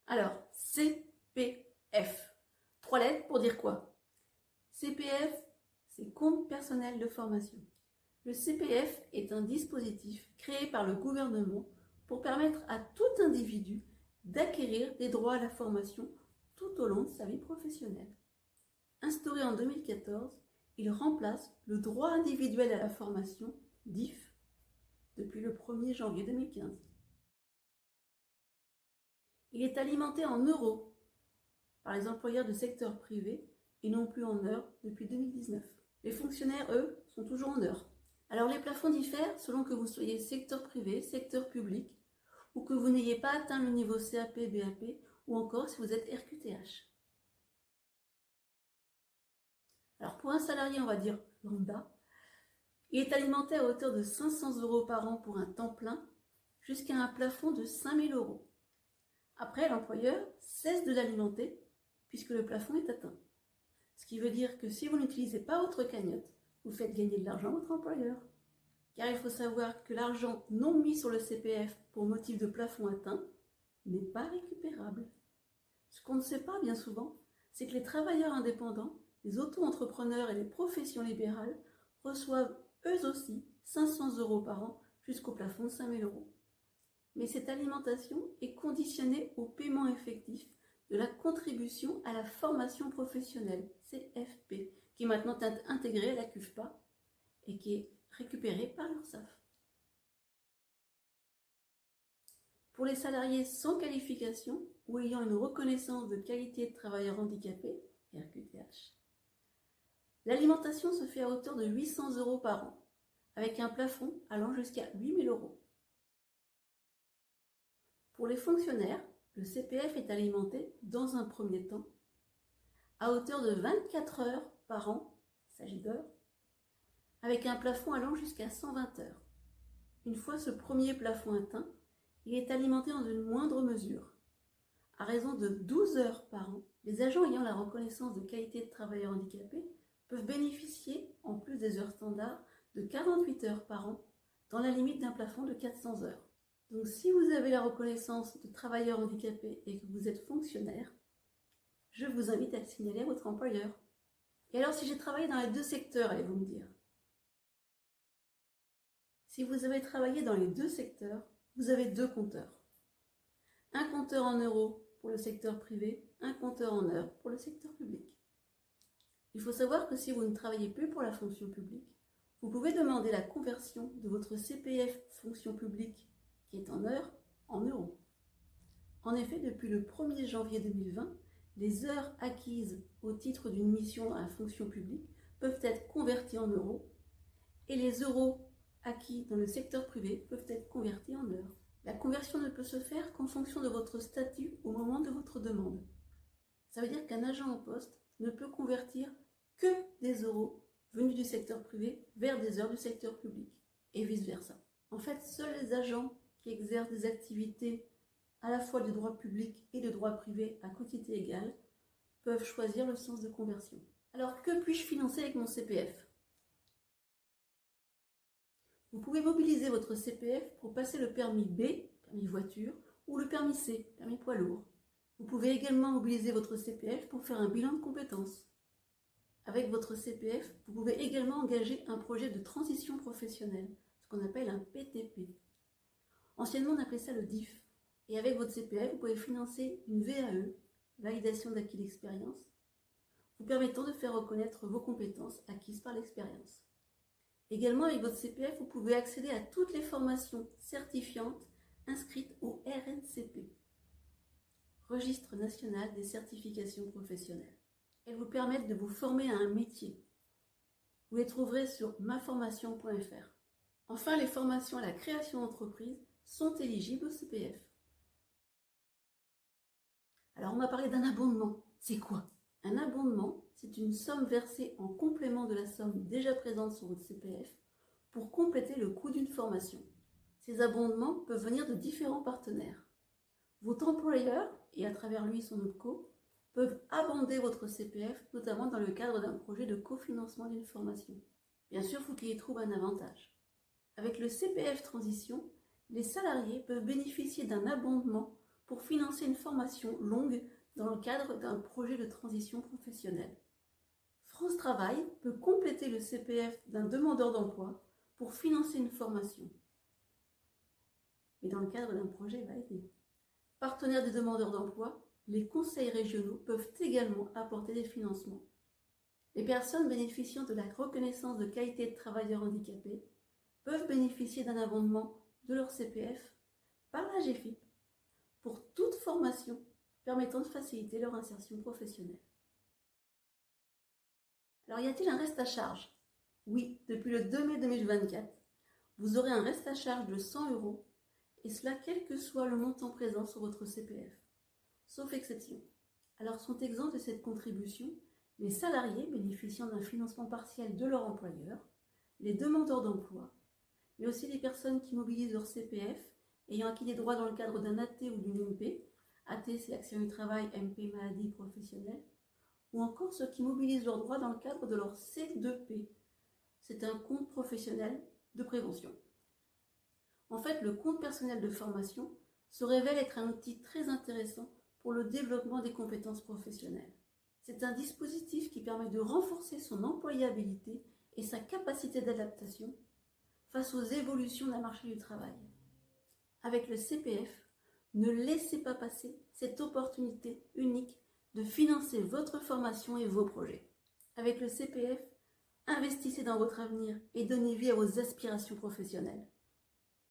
Alors, CPF. 3 lettres pour dire quoi? CPF, c'est compte personnel de formation. Le CPF est un dispositif créé par le gouvernement pour permettre à tout individu d'acquérir des droits à la formation tout au long de sa vie professionnelle. Instauré en 2014, il remplace le droit individuel à la formation, DIF, depuis le 1er janvier 2015. Il est alimenté en euros par les employeurs du secteur privé et non plus en heures depuis 2019. Les fonctionnaires, eux, sont toujours en heures. Alors les plafonds diffèrent selon que vous soyez secteur privé, secteur public, ou que vous n'ayez pas atteint le niveau CAP, BAP, ou encore si vous êtes RQTH. Alors pour un salarié, on va dire lambda, il est alimenté à hauteur de 500 € par an pour un temps plein, jusqu'à un plafond de 5 000 €. Après, l'employeur cesse de l'alimenter puisque le plafond est atteint. Ce qui veut dire que si vous n'utilisez pas votre cagnotte, vous faites gagner de l'argent à votre employeur. Car il faut savoir que l'argent non mis sur le CPF pour motif de plafond atteint n'est pas récupérable. Ce qu'on ne sait pas bien souvent, c'est que les travailleurs indépendants, les auto-entrepreneurs et les professions libérales reçoivent eux aussi 500 € par an jusqu'au plafond de 5 000 €. Mais cette alimentation est conditionnée au paiement effectif de la contribution à la formation professionnelle, CFP, qui est maintenant intégrée à la CUFPA et qui est récupérée par l'URSSAF. Pour les salariés sans qualification ou ayant une reconnaissance de qualité de travailleur handicapé, RQTH, l'alimentation se fait à hauteur de 800 € par an, avec un plafond allant jusqu'à 8 000 €. Pour les fonctionnaires, le CPF est alimenté, dans un premier temps, à hauteur de 24 heures par an, il s'agit d'heures, avec un plafond allant jusqu'à 120 heures. Une fois ce premier plafond atteint, il est alimenté dans une moindre mesure. À raison de 12 heures par an, les agents ayant la reconnaissance de qualité de travailleur handicapé peuvent bénéficier, en plus des heures standards, de 48 heures par an, dans la limite d'un plafond de 400 heures. Donc si vous avez la reconnaissance de travailleur handicapé et que vous êtes fonctionnaire, je vous invite à le signaler à votre employeur. Et alors si j'ai travaillé dans les deux secteurs, allez-vous me dire? Si vous avez travaillé dans les deux secteurs, vous avez deux compteurs. Un compteur en euros pour le secteur privé, un compteur en heures pour le secteur public. Il faut savoir que si vous ne travaillez plus pour la fonction publique, vous pouvez demander la conversion de votre CPF fonction publique qui est en heures, en euros. En effet, depuis le 1er janvier 2020, les heures acquises au titre d'une mission dans la fonction publique peuvent être converties en euros et les euros acquis dans le secteur privé peuvent être convertis en heures. La conversion ne peut se faire qu'en fonction de votre statut au moment de votre demande. Ça veut dire qu'un agent en poste ne peut convertir que des euros venus du secteur privé vers des heures du secteur public et vice-versa. En fait, seuls les agents qui exercent des activités à la fois de droit public et de droit privé à quotité égale peuvent choisir le sens de conversion. Alors, que puis-je financer avec mon CPF? Vous pouvez mobiliser votre CPF pour passer le permis B, permis voiture, ou le permis C, permis poids lourd. Vous pouvez également mobiliser votre CPF pour faire un bilan de compétences. Avec votre CPF, vous pouvez également engager un projet de transition professionnelle, ce qu'on appelle un PTP. Anciennement, on appelait ça le DIF. Et avec votre CPF, vous pouvez financer une VAE, validation d'acquis d'expérience, vous permettant de faire reconnaître vos compétences acquises par l'expérience. Également, avec votre CPF, vous pouvez accéder à toutes les formations certifiantes inscrites au RNCP, Registre national des certifications professionnelles. Elles vous permettent de vous former à un métier. Vous les trouverez sur maformation.fr. Enfin, les formations à la création d'entreprise sont éligibles au CPF. Alors, on m'a parlé d'un abondement. C'est quoi? Un abondement, c'est une somme versée en complément de la somme déjà présente sur votre CPF pour compléter le coût d'une formation. Ces abondements peuvent venir de différents partenaires. Votre employeur, et à travers lui son OPCO, peuvent abonder votre CPF, notamment dans le cadre d'un projet de cofinancement d'une formation. Bien sûr, il faut qu'il y trouve un avantage. Avec le CPF Transition, les salariés peuvent bénéficier d'un abondement pour financer une formation longue dans le cadre d'un projet de transition professionnelle. France Travail peut compléter le CPF d'un demandeur d'emploi pour financer une formation, mais dans le cadre d'un projet validé. Partenaires des demandeurs d'emploi, les conseils régionaux peuvent également apporter des financements. Les personnes bénéficiant de la reconnaissance de qualité de travailleur handicapé peuvent bénéficier d'un abondement de leur CPF par la GFIP pour toute formation permettant de faciliter leur insertion professionnelle. Alors, y a-t-il un reste à charge? Oui, depuis le 2 mai 2024, vous aurez un reste à charge de 100 €, et cela quel que soit le montant présent sur votre CPF, sauf exception. Alors sont exempts de cette contribution les salariés bénéficiant d'un financement partiel de leur employeur, les demandeurs d'emploi, mais aussi les personnes qui mobilisent leur CPF ayant acquis des droits dans le cadre d'un AT ou d'une MP, AT c'est accident du travail, MP maladie professionnelle, ou encore ceux qui mobilisent leurs droits dans le cadre de leur C2P, c'est un compte professionnel de prévention. En fait, le compte personnel de formation se révèle être un outil très intéressant pour le développement des compétences professionnelles. C'est un dispositif qui permet de renforcer son employabilité et sa capacité d'adaptation face aux évolutions d'un marché du travail. Avec le CPF, ne laissez pas passer cette opportunité unique de financer votre formation et vos projets. Avec le CPF, investissez dans votre avenir et donnez vie à vos aspirations professionnelles.